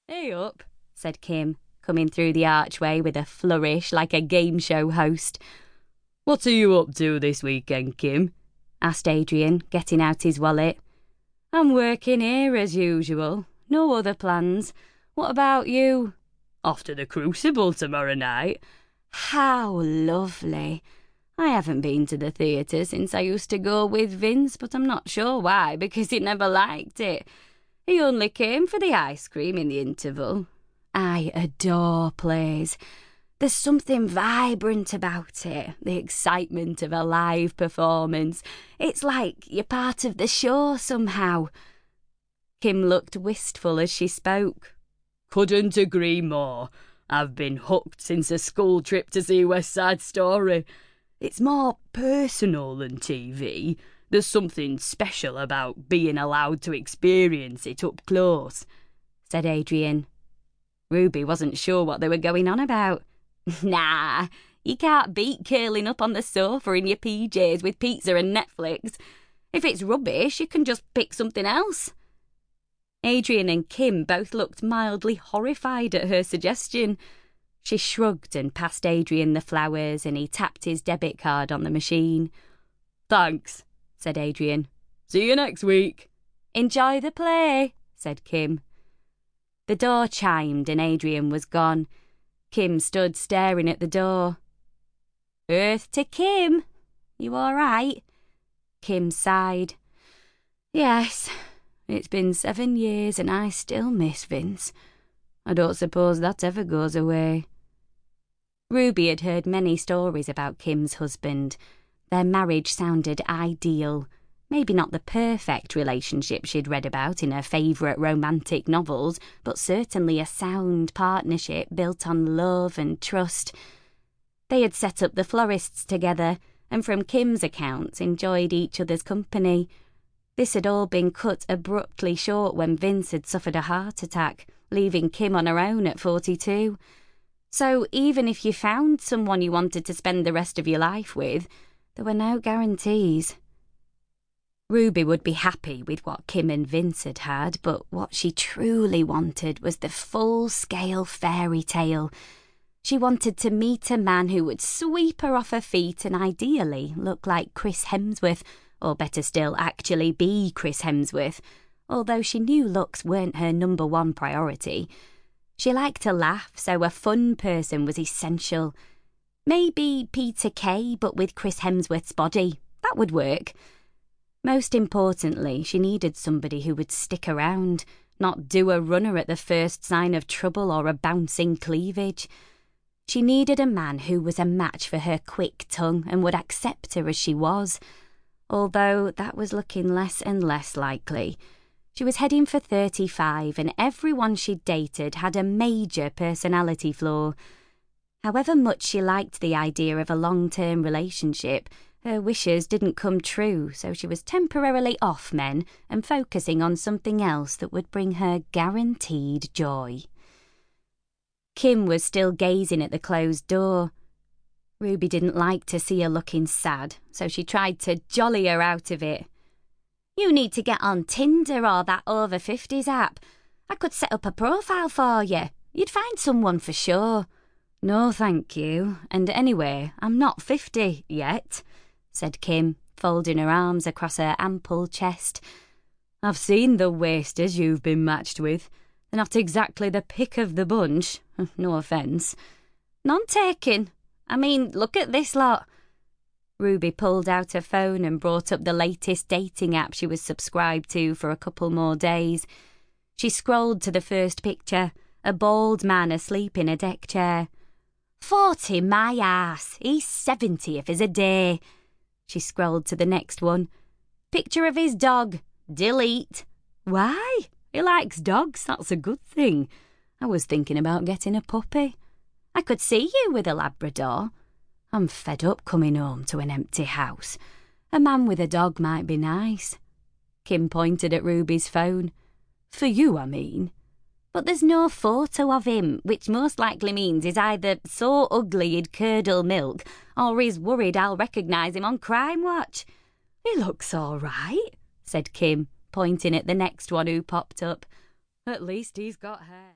"Hey up," said Kim, coming through the archway with a flourish like a game show host. "What are you up to this weekend, Kim?" asked Adrian, getting out his wallet. "I'm working here as usual. No other plans. What about you?" "Off to the Crucible tomorrow night." "How lovely. I haven't been to the theatre since I used to go with Vince, but I'm not sure why, because he never liked it. He only came for the ice cream in the interval. I adore plays. There's something vibrant about it, the excitement of a live performance. It's like you're part of the show somehow." Kim looked wistful as she spoke. "Couldn't agree more. I've been hooked since a school trip to see West Side Story. It's more personal than TV. There's something special about being allowed to experience it up close," said Adrian. Ruby wasn't sure what they were going on about. "Nah, you can't beat curling up on the sofa in your PJs with pizza and Netflix. If it's rubbish, you can just pick something else." Adrian and Kim both looked mildly horrified at her suggestion. She shrugged and passed Adrian the flowers, and he tapped his debit card on the machine. "Thanks," said Adrian. "See you next week." "Enjoy the play," said Kim. The door chimed and Adrian was gone. Kim stood staring at the door. "Earth to Kim. You all right?" Kim sighed. "Yes, it's been 7 years and I still miss Vince. I don't suppose that ever goes away." Ruby had heard many stories about Kim's husband. Their marriage sounded ideal. Maybe not the perfect relationship she'd read about in her favourite romantic novels, but certainly a sound partnership built on love and trust. They had set up the florists together, and from Kim's account enjoyed each other's company. This had all been cut abruptly short when Vince had suffered a heart attack, leaving Kim on her own at 42. So even if you found someone you wanted to spend the rest of your life with, there were no guarantees. Ruby would be happy with what Kim and Vince had had, but what she truly wanted was the full-scale fairy tale. She wanted to meet a man who would sweep her off her feet and ideally look like Chris Hemsworth, or better still, actually be Chris Hemsworth, although she knew looks weren't her number one priority. She liked to laugh, so a fun person was essential. Maybe Peter Kay, but with Chris Hemsworth's body. That would work. Most importantly, she needed somebody who would stick around, not do a runner at the first sign of trouble or a bouncing cleavage. She needed a man who was a match for her quick tongue and would accept her as she was, although that was looking less and less likely. She was heading for 35, and everyone she'd dated had a major personality flaw. However much she liked the idea of a long-term relationship, her wishes didn't come true, so she was temporarily off men and focusing on something else that would bring her guaranteed joy. Kim was still gazing at the closed door. Ruby didn't like to see her looking sad, so she tried to jolly her out of it. "You need to get on Tinder or that over 50s app. I could set up a profile for you. You'd find someone for sure." "No, thank you. And anyway, I'm not 50 yet," said Kim, folding her arms across her ample chest. "I've seen the wasters you've been matched with. They're not exactly the pick of the bunch. No offence." "None taken. I mean, look at this lot." Ruby pulled out her phone and brought up the latest dating app she was subscribed to for a couple more days. She scrolled to the first picture, a bald man asleep in a deck chair. "40 my ass, he's 70 if he's a day." She scrolled to the next one. "Picture of his dog. Delete." "Why? He likes dogs, that's a good thing. I was thinking about getting a puppy." "I could see you with a Labrador." "I'm fed up coming home to an empty house. A man with a dog might be nice." Kim pointed at Ruby's phone. "For you, I mean." "But there's no photo of him, which most likely means he's either so ugly he'd curdle milk, or he's worried I'll recognise him on Crime Watch." "He looks all right," said Kim, pointing at the next one who popped up. "At least he's got hair."